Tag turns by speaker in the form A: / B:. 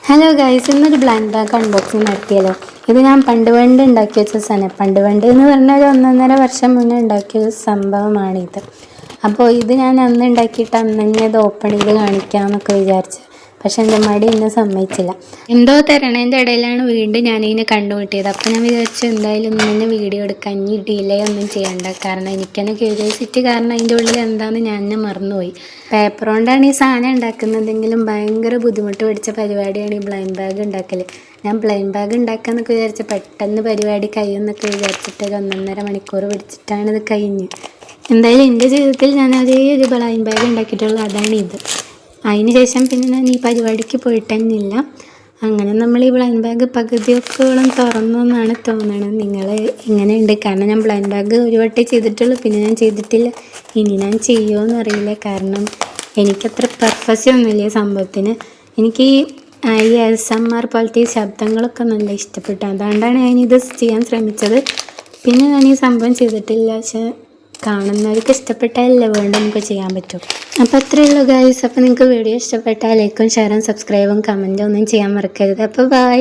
A: Hello guys, ഇന്നൊരു blind bag unboxing നടത്തിയല്ലോ. ഇത് ഞാൻ പണ്ട് ഉണ്ടാക്കി വെച്ച സാധനം. പണ്ട് എന്ന് പറഞ്ഞാൽ 1.5 വർഷം മുന്നേ ഉണ്ടാക്കിയ ഒരു സംഭവമാണിത്. അപ്പോൾ ഇത് ഞാൻ അന്ന് ഉണ്ടാക്കിയിട്ട് അന്ന് തന്നെ ഇത് ഓപ്പൺ ചെയ്ത് കാണിക്കാമെന്നൊക്കെ വിചാരിച്ചു. പക്ഷെ എൻ്റെ മടി എന്നെ സമ്മതിച്ചില്ല. എന്തോ തരണേൻ്റെ ഇടയിലാണ് വീണ്ടും ഞാനിതിനെ കണ്ടുമുട്ടിയത്. അപ്പോൾ ഞാൻ വിചാരിച്ചു എന്തായാലും ഇന്ന് വീഡിയോ എടുക്കാൻ, ഇനി ഡിലേ ഒന്നും ചെയ്യണ്ട. കാരണം എനിക്കെന്നെ ക്യൂരിയോസിറ്റി കാരണം അതിൻ്റെ ഉള്ളിൽ എന്താണെന്ന് ഞാൻ തന്നെ മറന്നുപോയി. പേപ്പർ കൊണ്ടാണ് ഈ സാധനം ഉണ്ടാക്കുന്നതെങ്കിലും ഭയങ്കര ബുദ്ധിമുട്ട് പിടിച്ച പരിപാടിയാണ് ഈ ബ്ലൈൻഡ് ബാഗ് ഉണ്ടാക്കൽ. ഞാൻ ബ്ലൈൻഡ് ബാഗ് ഉണ്ടാക്കാമെന്നൊക്കെ വിചാരിച്ച പെട്ടെന്ന് പരിപാടി കഴിയുമെന്നൊക്കെ വിചാരിച്ചിട്ട് ഒരു 1.5 മണിക്കൂർ പിടിച്ചിട്ടാണ് ഇത് കഴിഞ്ഞ്. എന്തായാലും എൻ്റെ ജീവിതത്തിൽ ഞാൻ ഒരേ ഒരു ബ്ലൈൻഡ് ബാഗ് ഉണ്ടാക്കിയിട്ടുള്ളൂ, അതാണ് ഇത്. അതിന് ശേഷം പിന്നെ ഞാൻ ഈ പരിപാടിക്ക് പോയിട്ടന്നില്ല. അങ്ങനെ നമ്മൾ ഈ ബ്ലൈൻഡ് ബാഗ് പകുതിയൊക്കെയോളം തുറന്നു എന്നാണ് തോന്നുന്നത്. നിങ്ങൾ ഇങ്ങനെയുണ്ട്, കാരണം ഞാൻ ബ്ലൈൻഡ് ബാഗ് ഒരു വട്ടേ ചെയ്തിട്ടുള്ളൂ, പിന്നെ ഞാൻ ചെയ്തിട്ടില്ല. ഇനി ഞാൻ ചെയ്യുമോയെന്ന് അറിയില്ല, കാരണം എനിക്കത്ര പെർഫെക്ഷൻ ഒന്നുമില്ല ഈ സംഭവത്തിന്. എനിക്ക് ഈ ASMR പോലത്തെ ഈ ശബ്ദങ്ങളൊക്കെ നല്ല ഇഷ്ടപ്പെട്ടു, അതുകൊണ്ടാണ് ഞാനിത് ചെയ്യാൻ ശ്രമിച്ചത്. പിന്നെ ഞാൻ ഈ സംഭവം ചെയ്തിട്ടില്ല. പക്ഷേ കാണുന്നവർക്ക് ഇഷ്ടപ്പെട്ടാലല്ലേ വീണ്ടും നമുക്ക് ചെയ്യാൻ പറ്റും. അപ്പോൾ അത്രയേ ഉള്ളൂ ഗൈസ്. അപ്പോൾ നിങ്ങൾക്ക് വീഡിയോ ഇഷ്ടപ്പെട്ടാൽ ലൈക്കും ഷെയറും സബ്സ്ക്രൈബും കമൻറ്റും ഒന്നും ചെയ്യാൻ മറക്കരുത്. അപ്പോൾ ബൈ.